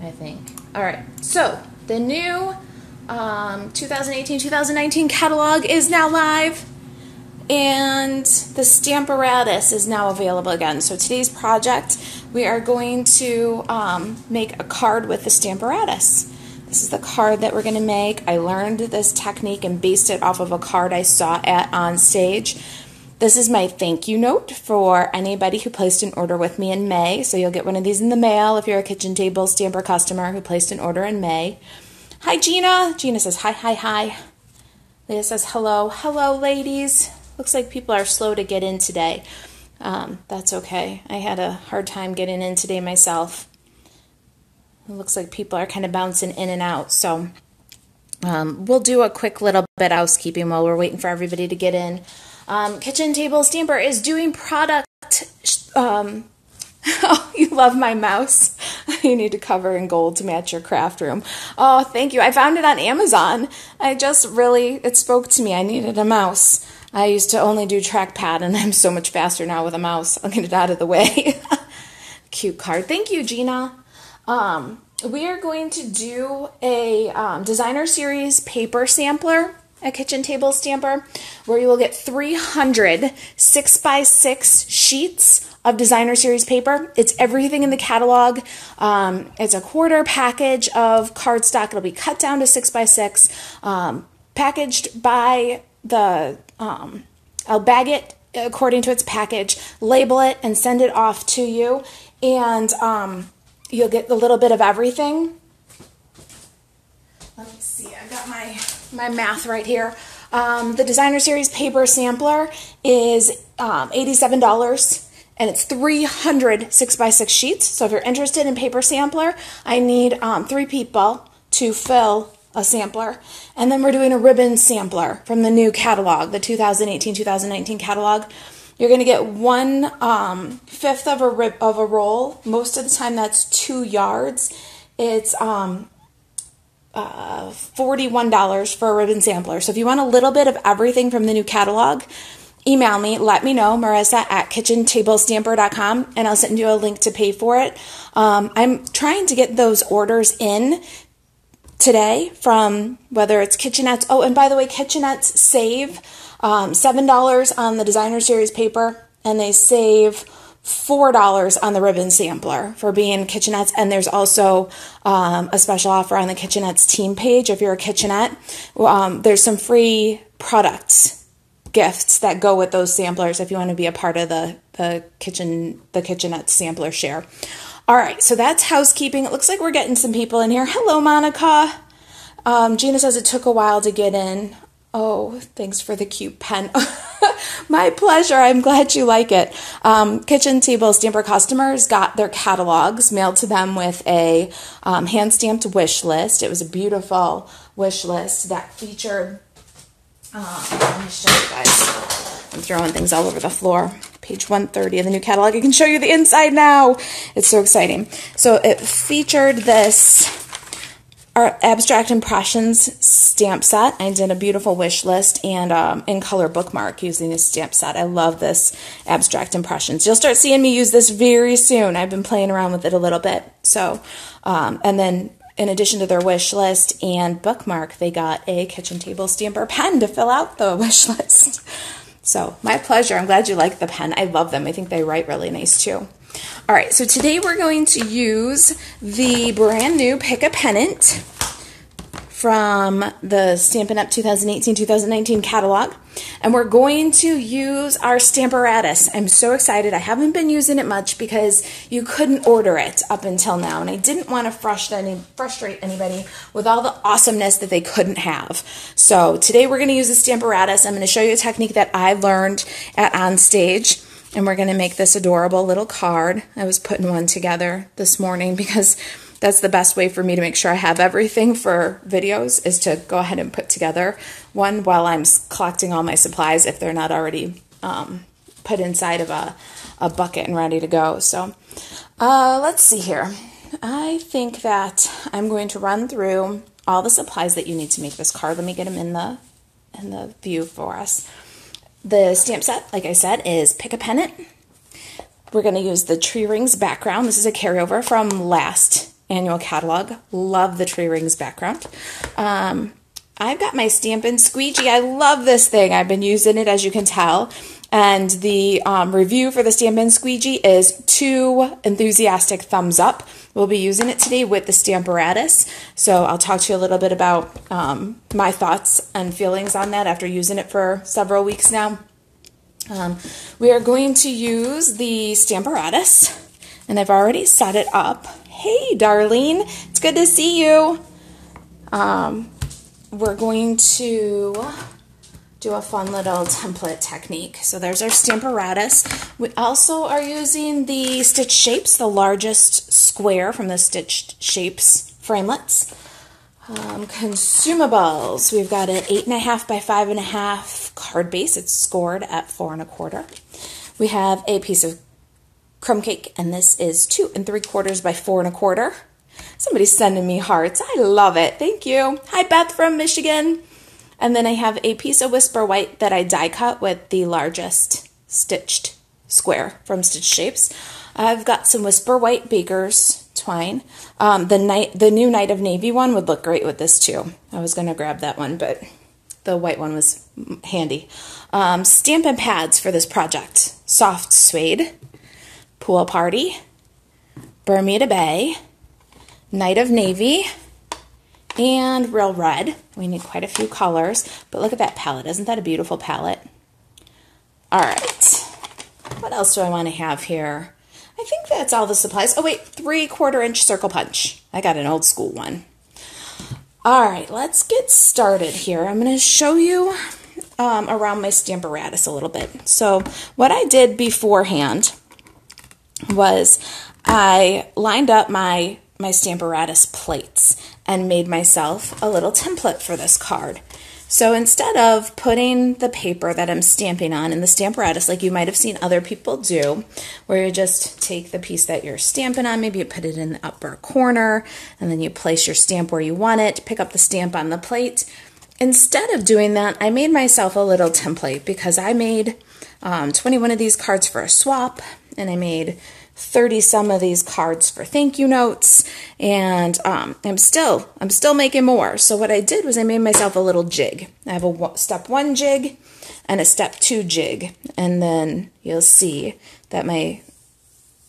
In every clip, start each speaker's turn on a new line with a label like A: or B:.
A: I think. All right, so the new 2018-2019 catalog is now live, and the Stamparatus is now available again. So today's project, we are going to make a card with the Stamparatus. This is the card that we're going to make. I learned this technique and based it off of a card I saw at On Stage. This is my thank you note for anybody who placed an order with me in May. So you'll get one of these in the mail if you're a kitchen table stamper customer who placed an order in May. Hi, Gina. Gina says hi, hi, hi. Leah says hello. Hello, ladies. Looks like people are slow to get in today. That's okay. I had a hard time getting in today myself. It looks like people are kind of bouncing in and out. So we'll do a quick little bit of housekeeping while we're waiting for everybody to get in. Kitchen Table Stamper is doing product, oh, you love my mouse. You need to cover in gold to match your craft room. Oh, thank you. I found it on Amazon. It spoke to me. I needed a mouse. I used to only do trackpad, and I'm so much faster now with a mouse. I'll get it out of the way. Cute card. Thank you, Gina. We are going to do a designer series paper sampler at Kitchen Table Stamper, where you will get 300 6x6 sheets of designer series paper. It's everything in the catalog. It's a quarter package of cardstock. It'll be cut down to 6x6, packaged by the, I'll bag it according to its package, label it, and send it off to you. And you'll get a little bit of everything. Let me see, I got my math right here. The designer series paper sampler is $87, and it's 300 6x6 sheets. So if you're interested in paper sampler, I need 3 people to fill a sampler. And then we're doing a ribbon sampler from the new catalog, the 2018-2019 catalog. You're going to get 1/5 of a roll. Most of the time that's 2 yards. It's $41 for a ribbon sampler. So if you want a little bit of everything from the new catalog, email me, let me know, marissa@kitchentablestamper.com, and I'll send you a link to pay for it. I'm trying to get those orders in today from whether it's Kitchenettes. Oh, and by the way, Kitchenettes save $7 on the designer series paper, and they save $4 on the ribbon sampler for being Kitchenettes. And there's also a special offer on the Kitchenettes team page. If you're a Kitchenette, there's some free products, gifts that go with those samplers if you want to be a part of the Kitchenette sampler share. All right, so that's housekeeping. It looks like we're getting some people in here. Hello, Monica. Gina says it took a while to get in. Oh, thanks for the cute pen. My pleasure. I'm glad you like it. Kitchen Table Stamper customers got their catalogs mailed to them with a hand-stamped wish list. It was a beautiful wish list that featured, let me show you guys. I'm throwing things all over the floor. Page 130 of the new catalog. I can show you the inside now. It's so exciting. So it featured this Abstract Impressions stamp set. I did a beautiful wish list and in color bookmark using this stamp set. I love this Abstract Impressions. You'll start seeing me use this very soon. I've been playing around with it a little bit. So, and then in addition to their wish list and bookmark, they got a Kitchen Table Stamper pen to fill out the wish list. So my pleasure. I'm glad you like the pen. I love them. I think they write really nice too. All right, so today we're going to use the brand new Pick a Pennant from the Stampin Up 2018-2019 catalog, and we're going to use our Stamparatus. I'm so excited. I haven't been using it much because you couldn't order it up until now, and I didn't want to frustrate anybody with all the awesomeness that they couldn't have. So today we're going to use the Stamparatus. I'm going to show you a technique that I learned at On Stage, and we're going to make this adorable little card. I was putting one together this morning because that's the best way for me to make sure I have everything for videos, is to go ahead and put together one while I'm collecting all my supplies if they're not already put inside of a bucket and ready to go. So let's see here. I think that I'm going to run through all the supplies that you need to make this card. Let me get them in the view for us. The stamp set, like I said, is Pick a Pennant. We're going to use the Tree Rings background. This is a carryover from last annual catalog. Love the tree rings background. I've got my Stampin' Squeegee. I love this thing. I've been using it, as you can tell. And the review for the Stampin' Squeegee is 2 enthusiastic thumbs up. We'll be using it today with the Stamparatus. So I'll talk to you a little bit about my thoughts and feelings on that after using it for several weeks now. We are going to use the Stamparatus, and I've already set it up. Hey, Darlene, it's good to see you. We're going to do a fun little template technique. So there's our Stamparatus. We also are using the Stitch Shapes, the largest square from the Stitched Shapes framelits. Consumables. We've got an 8.5 by 5.5 card base. It's scored at 4 1/4. We have a piece of crumb cake, and this is 2 3/4 by 4 1/4. Somebody's sending me hearts. I love it. Thank you. Hi, Beth from Michigan. And then I have a piece of Whisper White that I die cut with the largest stitched square from Stitch Shapes. I've got some Whisper White Baker's twine. The new Night of Navy one would look great with this too. I was going to grab that one, but the white one was handy. Stampin' pads for this project. Soft Suede, Pool Party, Bermuda Bay, Night of Navy, and Real Red. We need quite a few colors, but look at that palette. Isn't that a beautiful palette? All right. What else do I want to have here? I think that's all the supplies. Oh wait, 3/4 inch circle punch. I got an old school one. All right, let's get started here. I'm going to show you around my Stamparatus a little bit. So what I did beforehand was I lined up my Stamparatus plates and made myself a little template for this card. So instead of putting the paper that I'm stamping on in the Stamparatus, like you might have seen other people do, where you just take the piece that you're stamping on, maybe you put it in the upper corner, and then you place your stamp where you want it, pick up the stamp on the plate. Instead of doing that, I made myself a little template because I made 21 of these cards for a swap, and I made 30 some of these cards for thank you notes, and I'm still making more. So what I did was I made myself a little jig. I have a step 1 jig and a step 2 jig, and then you'll see that my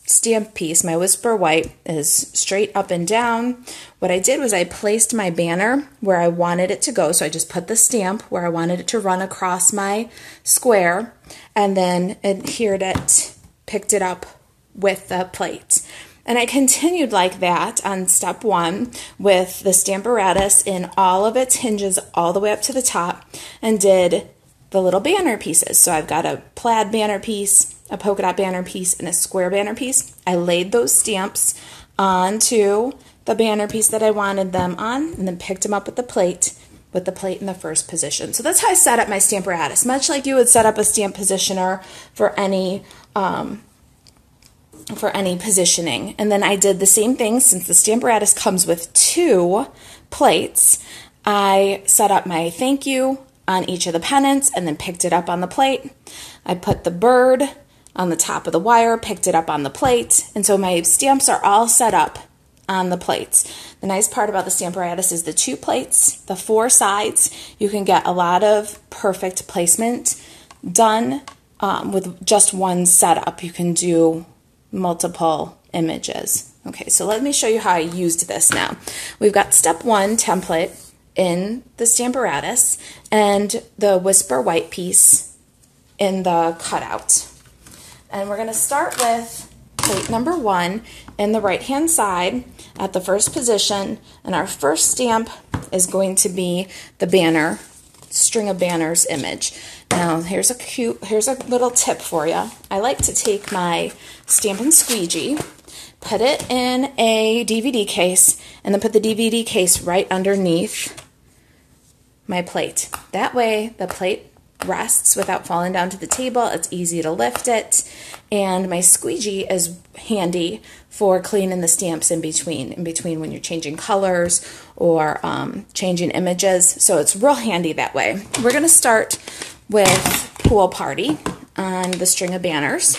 A: stamp piece, my Whisper White, is straight up and down. What I did was I placed my banner where I wanted it to go, so I just put the stamp where I wanted it to run across my square, and then adhered it, picked it up with the plate. And I continued like that on step 1 with the Stamparatus in all of its hinges all the way up to the top, and did the little banner pieces. So I've got a plaid banner piece, a polka dot banner piece, and a square banner piece. I laid those stamps onto the banner piece that I wanted them on, and then picked them up with the plate in the first position. So that's how I set up my Stamparatus, much like you would set up a stamp positioner for any positioning. And then I did the same thing. Since the Stamparatus comes with 2 plates, I set up my thank you on each of the pennants and then picked it up on the plate. I put the bird on the top of the wire, picked it up on the plate, and so my stamps are all set up on the plates. The nice part about the Stamparatus is the 2 plates, the 4 sides. You can get a lot of perfect placement done with just one setup. You can do multiple images. Okay, so let me show you how I used this now. We've got step 1 template in the Stamparatus and the Whisper White piece in the cutout. And we're going to start with plate number 1 in the right hand side at the first position, and our first stamp is going to be the banner, string of banners image. Now here's a little tip for you. I like to take my Stampin' Squeegee, put it in a DVD case, and then put the DVD case right underneath my plate. That way the plate rests without falling down to the table. It's easy to lift it, and my squeegee is handy for cleaning the stamps in between when you're changing colors or changing images. So it's real handy that way. We're going to start with Pool Party on the string of banners.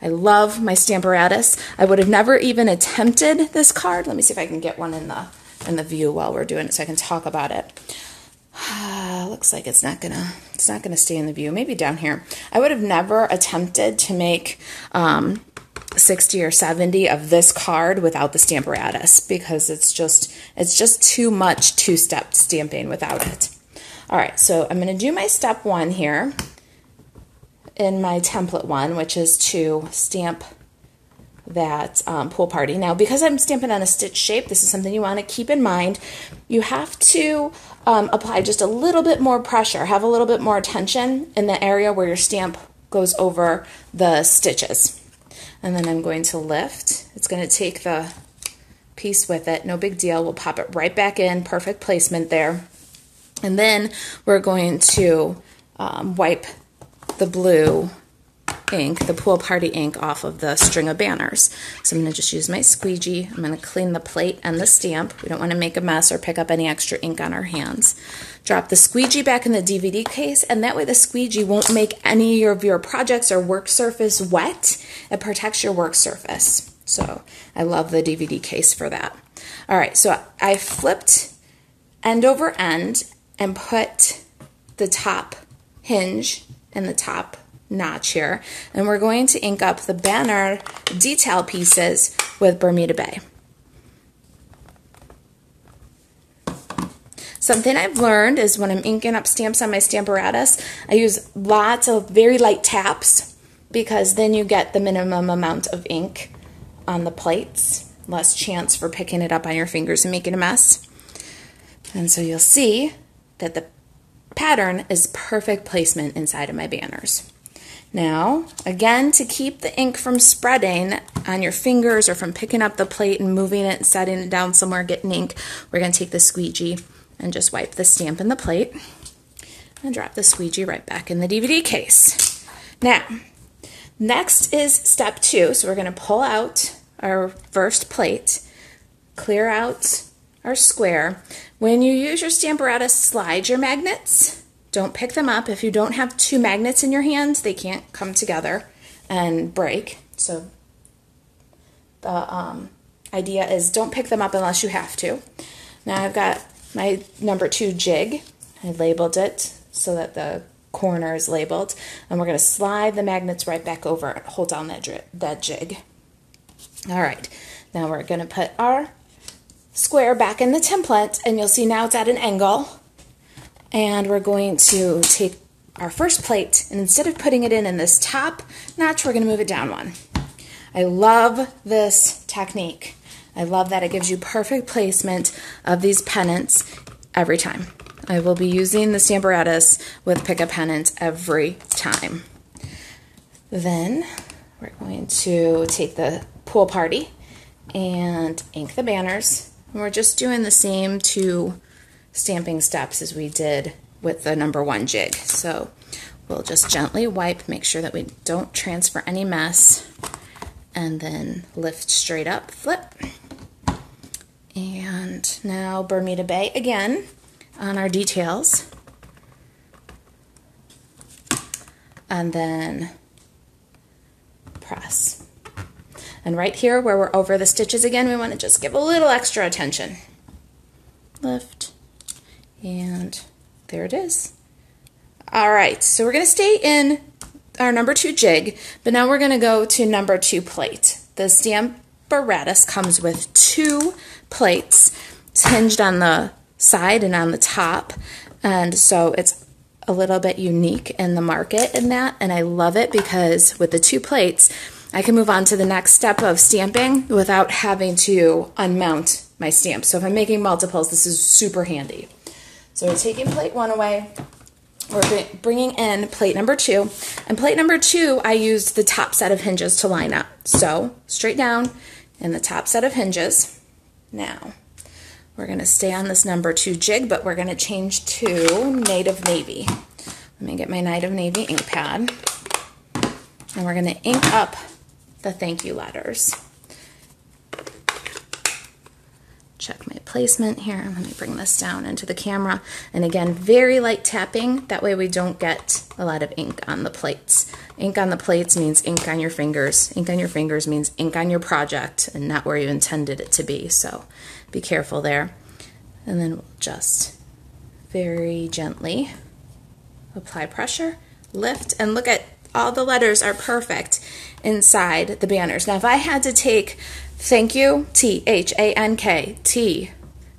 A: I love my Stamparatus. I would have never even attempted this card. Let me see if I can get one in the view while we're doing it so I can talk about it. Looks like it's not gonna stay in the view. Maybe down here. I would have never attempted to make 60 or 70 of this card without the Stamparatus because it's just too much two-step stamping without it. All right, so I'm going to do my step 1 here in my template 1, which is to stamp that pool party. Now, because I'm stamping on a stitch shape, this is something you want to keep in mind. You have to apply just a little bit more pressure, have a little bit more tension in the area where your stamp goes over the stitches. And then I'm going to lift. It's going to take the piece with it. No big deal. We'll pop it right back in. Perfect placement there. And then we're going to wipe the blue ink, the pool party ink, off of the string of banners. So I'm going to just use my squeegee. I'm going to clean the plate and the stamp. We don't want to make a mess or pick up any extra ink on our hands. Drop the squeegee back in the DVD case, and that way the squeegee won't make any of your projects or work surface wet. It protects your work surface. So I love the DVD case for that. All right, so I flipped end over end and put the top hinge in the top notch here, and we're going to ink up the banner detail pieces with Bermuda Bay. Something I've learned is when I'm inking up stamps on my Stamparatus, I use lots of very light taps because then you get the minimum amount of ink on the plates, less chance for picking it up on your fingers and making a mess. And so you'll see that the pattern is perfect placement inside of my banners. Now, again, to keep the ink from spreading on your fingers or from picking up the plate and moving it and setting it down somewhere, getting ink, we're going to take the squeegee and just wipe the stamp in the plate and drop the squeegee right back in the DVD case. Now, next is step 2. So we're going to pull out our first plate, clear out our square. When you use your Stamparatus, slide your magnets. Don't pick them up. If you don't have 2 magnets in your hands, they can't come together and break. So the idea is don't pick them up unless you have to. Now I've got my number 2 jig. I labeled it so that the corner is labeled. And we're going to slide the magnets right back over and hold down that jig. All right, now we're going to put our square back in the template, and you'll see now it's at an angle. And we're going to take our first plate, and instead of putting it in this top notch, we're going to move it down one. I love this technique. I love that it gives you perfect placement of these pennants every time. I will be using the Stamparatus with Pick a Pennant every time. Then we're going to take the pool party and ink the banners. And we're just doing the same 2 stamping steps as we did with the number 1 jig. So we'll just gently wipe, make sure that we don't transfer any mess, and then lift straight up, flip. And now Bermuda Bay again on our details. And then press. And right here where we're over the stitches again, we want to just give a little extra attention. Lift, and there it is. All right, so we're going to stay in our number 2 jig, but now we're going to go to number 2 plate. The Stamparatus comes with 2 plates. It's hinged on the side and on the top, and so it's a little bit unique in the market in that, and I love it because with the 2 plates, I can move on to the next step of stamping without having to unmount my stamp. So if I'm making multiples, this is super handy. So we're taking plate 1 away. We're bringing in plate number 2. And plate number 2, I used the top set of hinges to line up. So straight down in the top set of hinges. Now, we're going to stay on this number 2 jig, but we're going to change to Native Navy. Let me get my Native Navy ink pad. And we're going to ink up the thank you letters. Check my placement here. Let me bring this down into the camera. And again, very light tapping. That way we don't get a lot of ink on the plates. Ink on the plates means ink on your fingers. Ink on your fingers means ink on your project and not where you intended it to be, so be careful there. And then we'll just very gently apply pressure, lift, and look at all the letters are perfect inside the banners. Now if I had to take thank you, T-H-A-N-K, T,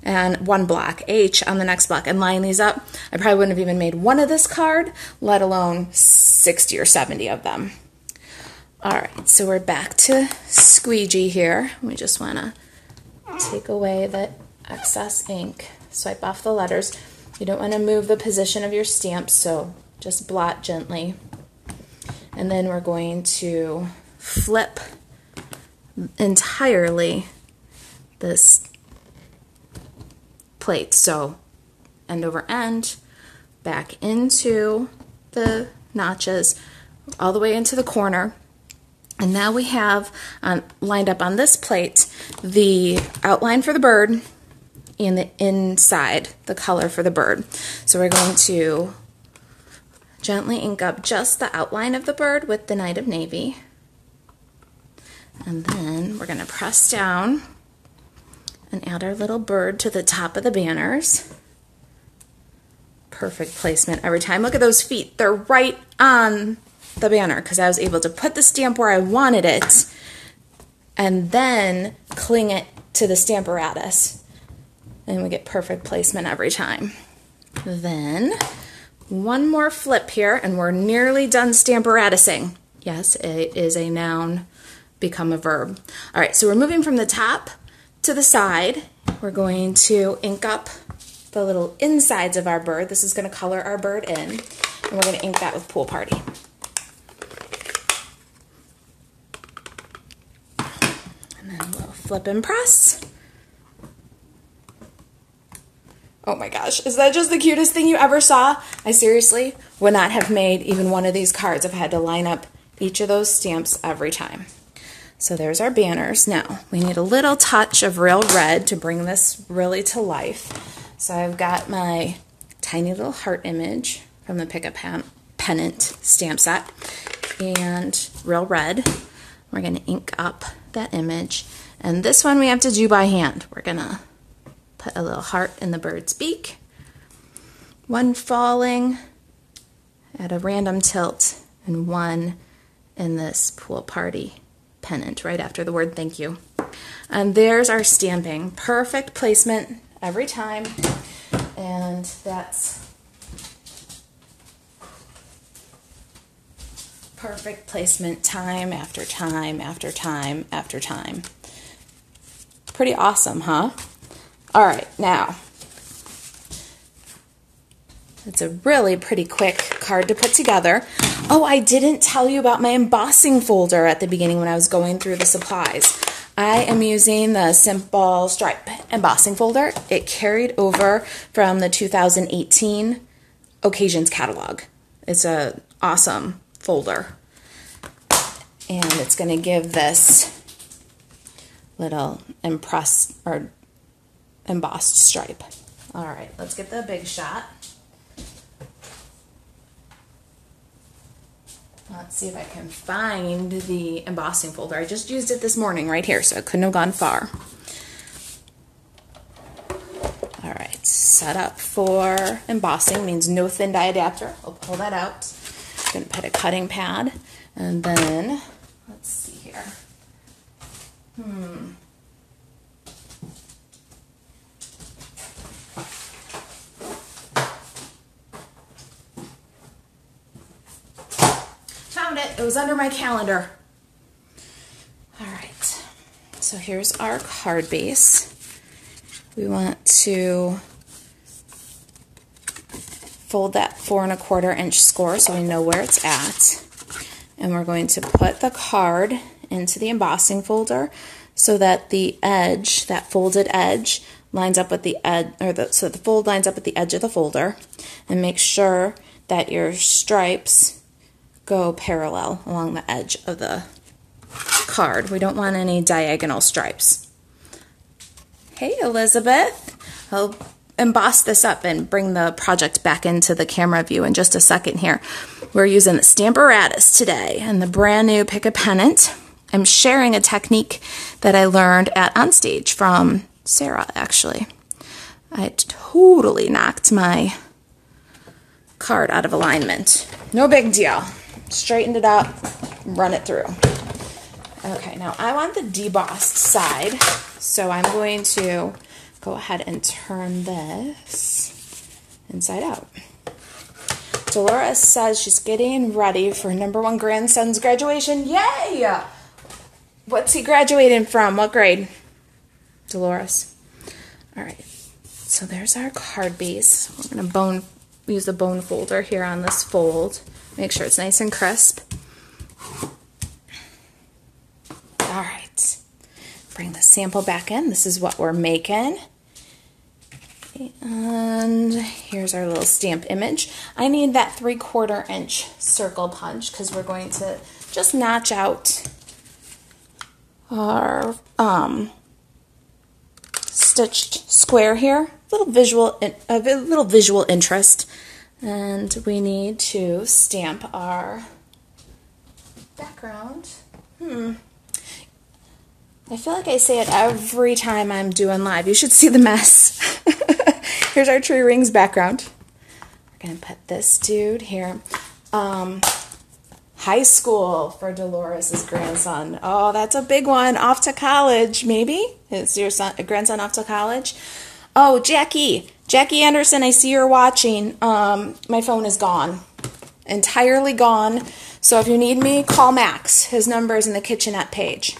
A: and one block, H on the next block, and line these up, I probably wouldn't have even made one of this card, let alone 60 or 70 of them. All right, so we're back to squeegee here. We just want to take away the excess ink, swipe off the letters. You don't want to move the position of your stamp, so just blot gently. And then we're going to flip entirely this plate. So end over end, back into the notches, all the way into the corner. And now we have lined up on this plate the outline for the bird and the inside, the color for the bird. So we're going to gently ink up just the outline of the bird with the Night of Navy. And then we're going to press down and add our little bird to the top of the banners. Perfect placement every time. Look at those feet. They're right on the banner because I was able to put the stamp where I wanted it and then cling it to the Stamparatus. And we get perfect placement every time. Then one more flip here and we're nearly done Stamparatusing. Yes, it is a noun, become a verb. All right, so we're moving from the top to the side. We're going to ink up the little insides of our bird. This is going to color our bird in, and we're going to ink that with Pool Party. And then we'll flip and press. Oh my gosh, is that just the cutest thing you ever saw? I seriously would not have made even one of these cards if I had to line up each of those stamps every time. So there's our banners. Now, we need a little touch of real red to bring this really to life. So I've got my tiny little heart image from the Pick a Pennant stamp set and real red. We're going to ink up that image. And this one we have to do by hand. We're going to put a little heart in the bird's beak. One falling at a random tilt and one in this Pool Party pennant right after the word thank you. And there's our stamping. Perfect placement every time. And that's perfect placement time after time after time after time. Pretty awesome, huh? All right, now, it's a really pretty quick card to put together. Oh, I didn't tell you about my embossing folder at the beginning when I was going through the supplies. I am using the Simple Stripe embossing folder. It carried over from the 2018 Occasions catalog. It's an awesome folder. And it's going to give this little embossed stripe. All right, let's get the big shot. Let's see if I can find the embossing folder. I just used it this morning right here, so I couldn't have gone far. All right, set up for embossing means no thin die adapter. I'll pull that out. I'm going to put a cutting pad, and then let's see here. Found it. It was under my calendar. All right. So here's our card base. We want to fold that 4 1/4 inch score so we know where it's at. And we're going to put the card into the embossing folder so that the edge, that folded edge, lines up with the edge, so the fold lines up with the edge of the folder. And make sure that your stripes go parallel along the edge of the card. We don't want any diagonal stripes. Hey, Elizabeth. Hope emboss this up and bring the project back into the camera view in just a second here. We're using the Stamparatus today and the brand new Pick a Pennant. I'm sharing a technique that I learned at Onstage from Sarah, actually. I totally knocked my card out of alignment. No big deal. Straightened it up, run it through. Okay, now I want the debossed side, so I'm going to go ahead and turn this inside out. Dolores says she's getting ready for her #1 grandson's graduation. Yay! What's he graduating from? What grade? Dolores. All right, so there's our card base. We're going to use the bone folder here on this fold. Make sure it's nice and crisp. All right, bring the sample back in. This is what we're making. And here's our little stamp image. I need that 3/4 inch circle punch because we're going to just notch out our stitched square here. A little visual interest. And we need to stamp our background. I feel like I say it every time I'm doing live. You should see the mess. Here's our tree rings background. We're going to put this dude here. High school for Dolores' grandson. Oh, that's a big one. Off to college, maybe? Is your grandson off to college? Oh, Jackie Anderson, I see you're watching. My phone is gone. Entirely gone. So if you need me, call Max. His number is in the kitchenette page.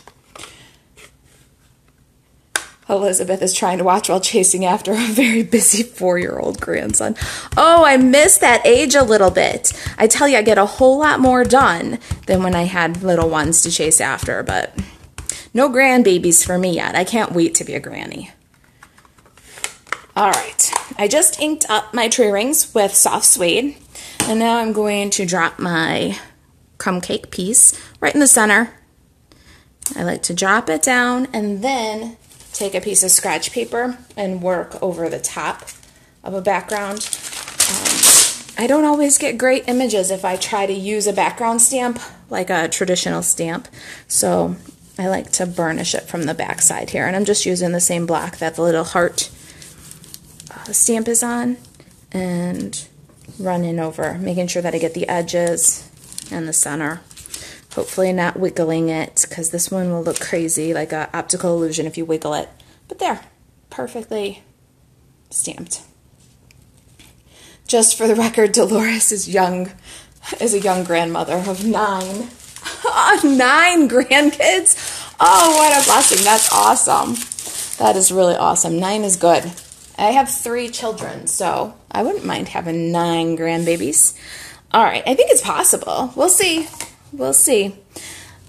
A: Elizabeth is trying to watch while chasing after a very busy 4-year-old grandson. Oh, I miss that age a little bit. I tell you, I get a whole lot more done than when I had little ones to chase after, but no grandbabies for me yet. I can't wait to be a granny. All right, I just inked up my tree rings with soft suede, and now I'm going to drop my crumb cake piece right in the center. I like to drop it down and then take a piece of scratch paper and work over the top of a background. I don't always get great images if I try to use a background stamp like a traditional stamp, so I like to burnish it from the back side here, and I'm just using the same block that the little heart stamp is on and running over, making sure that I get the edges and the center. Hopefully not wiggling it, because this one will look crazy, like an optical illusion if you wiggle it. But there, perfectly stamped. Just for the record, Dolores is a young grandmother of 9. 9 grandkids? Oh, what a blessing. That's awesome. That is really awesome. 9 is good. I have 3 children, so I wouldn't mind having 9 grandbabies. All right, I think it's possible. We'll see. We'll see.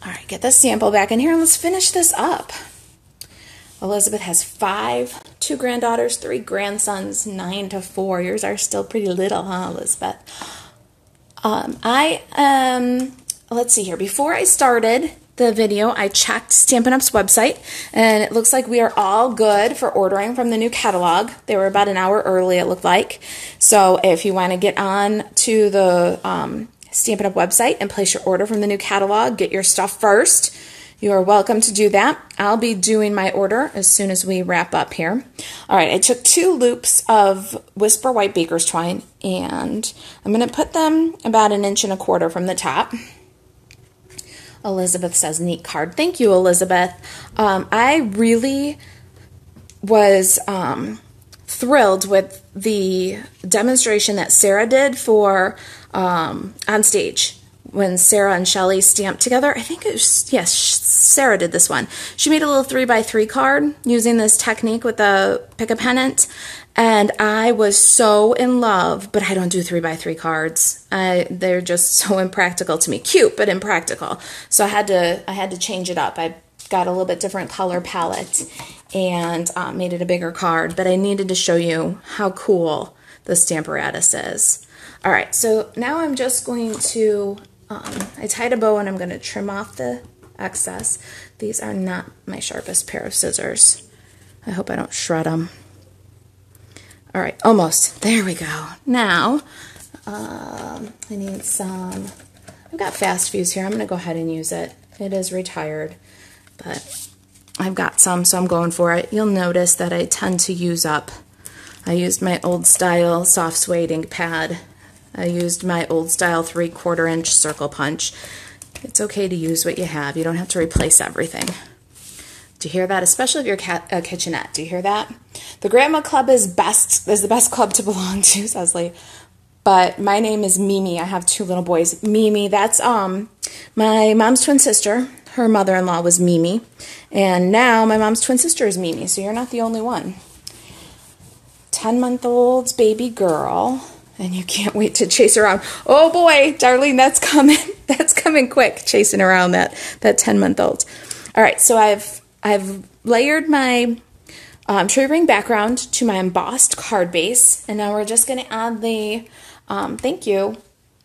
A: All right, get the sample back in here and let's finish this up. Elizabeth has 5, 2 granddaughters, 3 grandsons, 9 to 4. Yours are still pretty little, huh, Elizabeth? Let's see here. Before I started the video, I checked Stampin' Up's website, and it looks like we are all good for ordering from the new catalog. They were about an hour early, it looked like. So if you want to get on to the Stampin' Up website and place your order from the new catalog, get your stuff first. You are welcome to do that. I'll be doing my order as soon as we wrap up here. All right, I took 2 loops of Whisper White Baker's Twine, and I'm going to put them about 1 1/4 inches from the top. Elizabeth says, neat card. Thank you, Elizabeth. I really was thrilled with the demonstration that Sarah did for Onstage when Sarah and Shelly stamped together. I think it was, yes, Sarah did this one. She made a little 3x3 card using this technique with the Pick a Pennant, and I was so in love, but I don't do 3x3 cards. They're just so impractical to me. Cute, but impractical. So I had to change it up. I got a little bit different color palette and made it a bigger card, but I needed to show you how cool the Stamparatus is. All right, so now I'm just going to, I tied a bow and I'm going to trim off the excess. These are not my sharpest pair of scissors. I hope I don't shred them. All right, almost. There we go. Now, I need some, I've got Fast Fuse here. I'm going to go ahead and use it. It is retired, but I've got some, so I'm going for it. You'll notice that I tend to use up. I used my old style soft suede ink pad. I used my old style 3/4 inch circle punch. It's okay to use what you have. You don't have to replace everything. Do you hear that? Especially if you're a kitchenette. Do you hear that? The Grandma Club is the best club to belong to, says Lee. But my name is Mimi. I have 2 little boys. Mimi, that's my mom's twin sister. Her mother-in-law was Mimi. And now my mom's twin sister is Mimi, so you're not the only one. 10-month-old baby girl. And you can't wait to chase around. Oh boy, Darlene, that's coming. That's coming quick, chasing around that 10-month-old. All right, so I've layered my tree ring background to my embossed card base, and now we're just going to add the thank you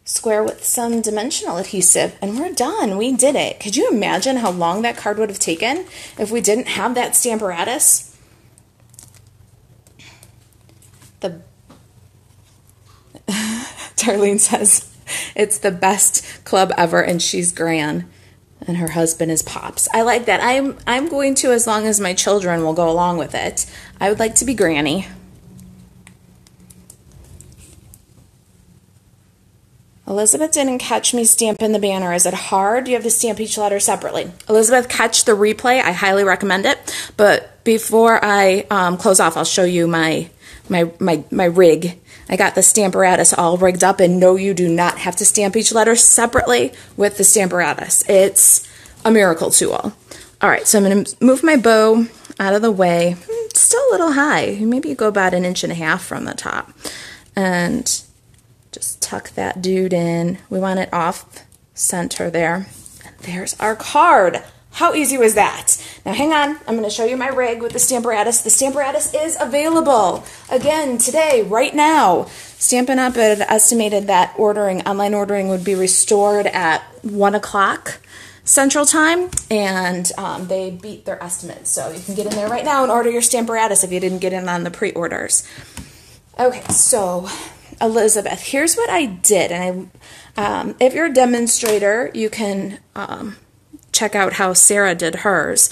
A: square with some dimensional adhesive, and we're done. We did it. Could you imagine how long that card would have taken if we didn't have that Stamparatus? Darlene says it's the best club ever, and she's Gran, and her husband is Pops. I like that. I'm going to, as long as my children will go along with it. I would like to be Granny. Elizabeth didn't catch me stamping the banner. Is it hard? You have to stamp each letter separately. Elizabeth, catch the replay. I highly recommend it. But before I close off, I'll show you my rig. I got the Stamparatus all rigged up, and no, you do not have to stamp each letter separately with the Stamparatus. It's a miracle tool. All right, so I'm going to move my bow out of the way. It's still a little high. Maybe you go about 1.5 inches from the top. And just tuck that dude in. We want it off center there. And there's our card. How easy was that? Now hang on, I'm going to show you my rig with the Stamparatus. The Stamparatus is available again today, right now. Stampin' Up! Had estimated that online ordering would be restored at 1 o'clock Central Time, and they beat their estimates. So you can get in there right now and order your Stamparatus if you didn't get in on the pre-orders. Okay, so Elizabeth, here's what I did, and if you're a demonstrator, you can check out how Sarah did hers,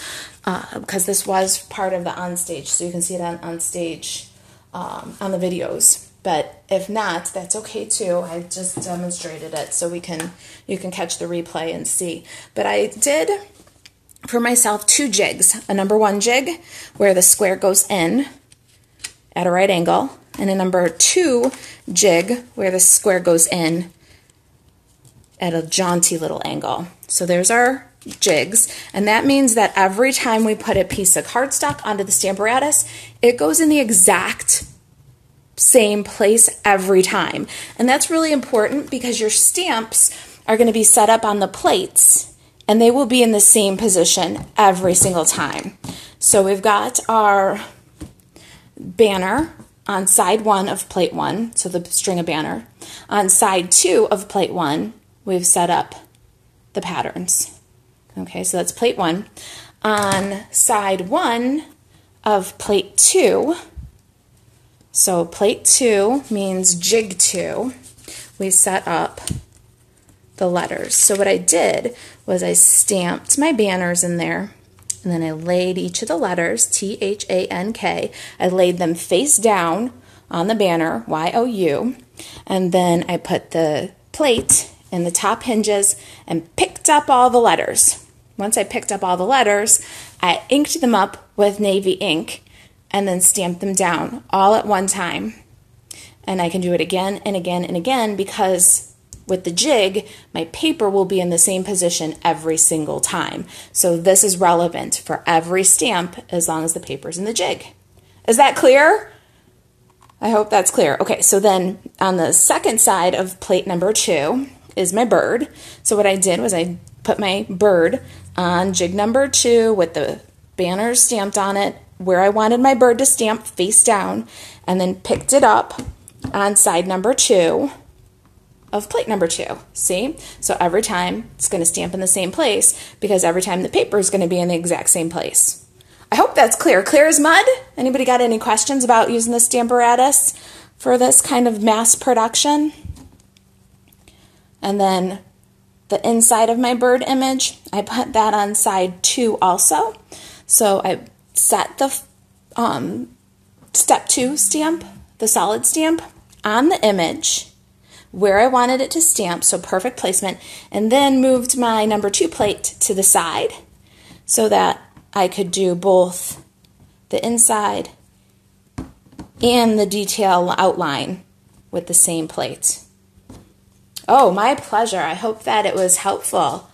A: because this was part of the onstage, so you can see it on onstage on the videos. But if not, that's okay too. I just demonstrated it, so you can catch the replay and see. But I did for myself 2 jigs: a number 1 jig where the square goes in at a right angle, and a number 2 jig where the square goes in at a jaunty little angle. So there's our jigs, and that means that every time we put a piece of cardstock onto the Stamparatus, it goes in the exact same place every time. And that's really important because your stamps are going to be set up on the plates, and they will be in the same position every single time. So we've got our banner on side 1 of plate 1, so the string of banner. On side 2 of plate 1, we've set up the patterns. Okay, so that's plate 1. On side 1 of plate 2, so plate 2 means jig 2, we set up the letters. So what I did was I stamped my banners in there, and then I laid each of the letters, T-H-A-N-K, I laid them face down on the banner, Y-O-U, and then I put the plate in the top hinges and picked up all the letters. Once I picked up all the letters, I inked them up with navy ink and then stamped them down all at one time. And I can do it again and again and again because with the jig, my paper will be in the same position every single time. So this is relevant for every stamp as long as the paper's in the jig. Is that clear? I hope that's clear. Okay, so then on the second side of plate number 2 is my bird. So what I did was I put my bird on jig number 2 with the banners stamped on it where I wanted my bird to stamp face down, and then picked it up on side number 2 of plate number 2. See? So every time it's going to stamp in the same place because every time the paper is going to be in the exact same place. I hope that's clear. Clear as mud? Anybody got any questions about using the Stamparatus for this kind of mass production? And then the inside of my bird image, I put that on side 2 also. So I set the step 2 stamp, the solid stamp, on the image where I wanted it to stamp, so perfect placement, and then moved my number 2 plate to the side so that I could do both the inside and the detail outline with the same plate. Oh, my pleasure. I hope that it was helpful.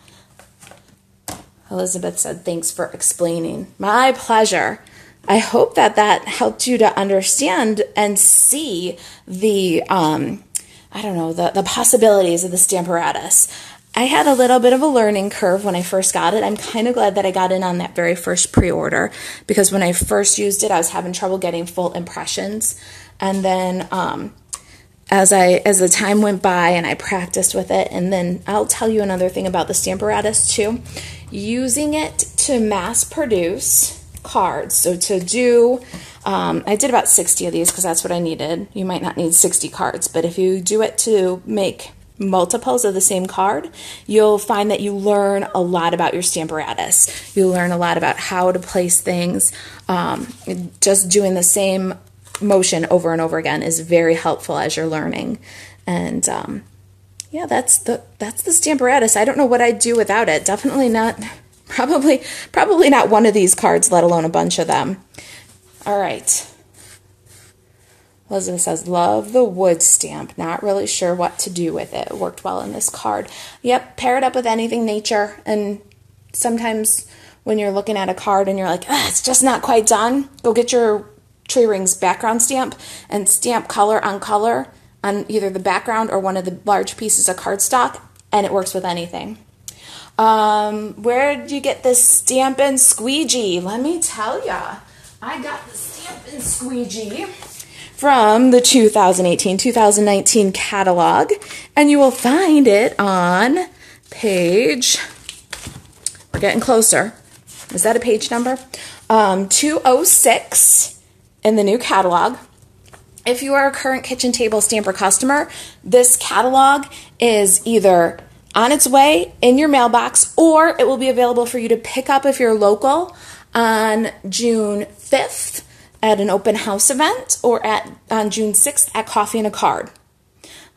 A: Elizabeth said, thanks for explaining. My pleasure. I hope that that helped you to understand and see the, I don't know, the possibilities of the Stamparatus. I had a little bit of a learning curve when I first got it. I'm kind of glad that I got in on that very first pre-order, because when I first used it, I was having trouble getting full impressions. And then as the time went by and I practiced with it, and then I'll tell you another thing about the Stamparatus too. Using it to mass produce cards. So to do, I did about 60 of these because that's what I needed. You might not need 60 cards, but if you do it to make multiples of the same card, you'll find that you learn a lot about your Stamparatus. You learn a lot about how to place things. Just doing the same motion over and over again is very helpful as you're learning. And yeah, that's the Stamparatus. I don't know what I'd do without it. Definitely not, probably not one of these cards, let alone a bunch of them. All right. Elizabeth says, love the wood stamp. Not really sure what to do with it. It worked well in this card. Yep, pair it up with anything nature. And sometimes when you're looking at a card and you're like, it's just not quite done, go get your Tree Rings background stamp and stamp color on either the background or one of the large pieces of cardstock, and it works with anything. Where did you get this Stampin' Squeegee? Let me tell ya. I got the Stampin' Squeegee from the 2018-2019 catalog, and you will find it on page, we're getting closer, is that a page number? 206 in the new catalog. If you are a current Kitchen Table Stamper customer, this catalog is either on its way in your mailbox, or it will be available for you to pick up if you're local on June 5th at an open house event, or on June 6th at Coffee and a Card.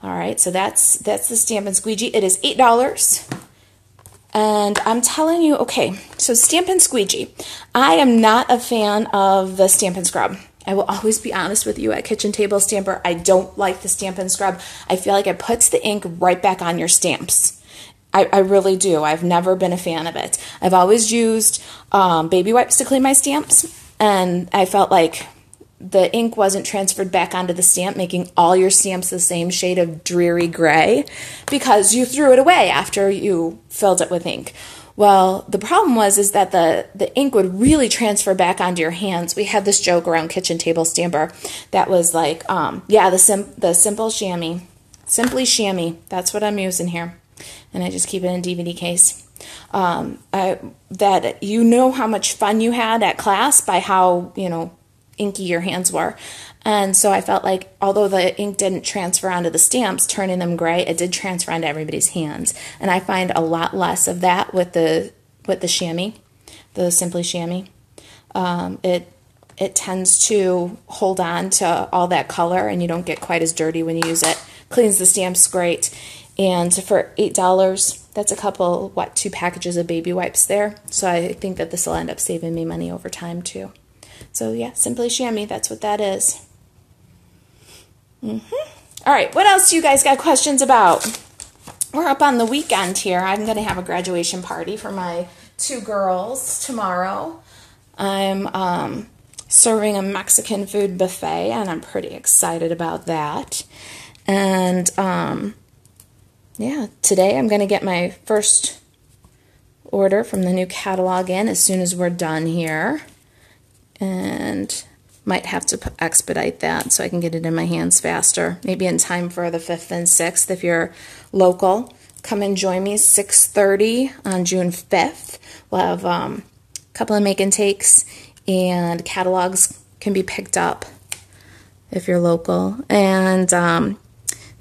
A: All right, so that's the Stampin' Squeegee. It is $8. And I'm telling you, okay, so Stampin' Squeegee. I am not a fan of the Stampin' Scrub. I will always be honest with you at Kitchen Table Stamper. I don't like the Stampin' Scrub. I feel like it puts the ink right back on your stamps. I really do. I've never been a fan of it. I've always used baby wipes to clean my stamps, and I felt like the ink wasn't transferred back onto the stamp, making all your stamps the same shade of dreary gray because you threw it away after you filled it with ink. Well, the problem was that the ink would really transfer back onto your hands. We had this joke around Kitchen Table Stamper that was like, yeah, the Simple Chamois. Simply Chamois. That's what I'm using here. And I just keep it in a DVD case. That you know how much fun you had at class by how, inky your hands were. And so I felt like although the ink didn't transfer onto the stamps, turning them gray, it did transfer onto everybody's hands. And I find a lot less of that with the chamois, the Simply Chamois. It tends to hold on to all that color, and you don't get quite as dirty when you use it. Cleans the stamps great. And for $8, that's a couple, 2 packages of baby wipes there. So I think that this will end up saving me money over time too. So yeah, Simply Chamois, that's what that is. All right, what else do you guys got questions about? We're up on the weekend here. I'm going to have a graduation party for my 2 girls tomorrow. I'm serving a Mexican food buffet, and I'm pretty excited about that. And yeah, today I'm going to get my first order from the new catalog in as soon as we're done here. And might have to expedite that so I can get it in my hands faster. Maybe in time for the 5th and 6th if you're local. Come and join me 6:30 on June 5th. We'll have a couple of make and takes and catalogs can be picked up if you're local. And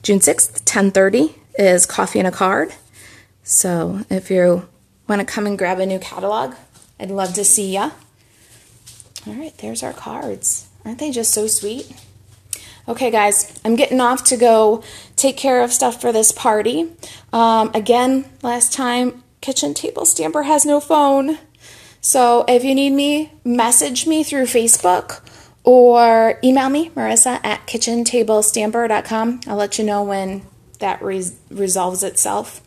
A: June 6th, 10:30 is Coffee and a Card. So if you want to come and grab a new catalog, I'd love to see ya. All right, there's our cards. Aren't they just so sweet? Okay, guys, I'm getting off to go take care of stuff for this party. Again, last time, Kitchen Table Stamper has no phone. So if you need me, message me through Facebook or email me, marisa@kitchentablestamper.com. I'll let you know when that resolves itself.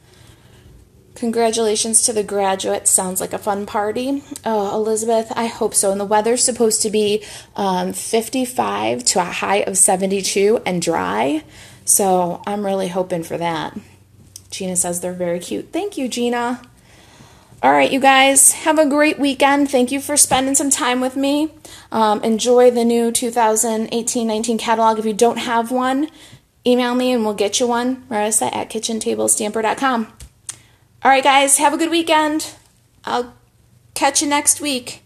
A: Congratulations to the graduates. Sounds like a fun party. Oh, Elizabeth, I hope so. And the weather's supposed to be 55 to a high of 72 and dry. So I'm really hoping for that. Gina says they're very cute. Thank you, Gina. All right, you guys, have a great weekend. Thank you for spending some time with me. Enjoy the new 2018-19 catalog. If you don't have one, email me and we'll get you one. marisa@kitchentablestamper.com. All right, guys, have a good weekend. I'll catch you next week.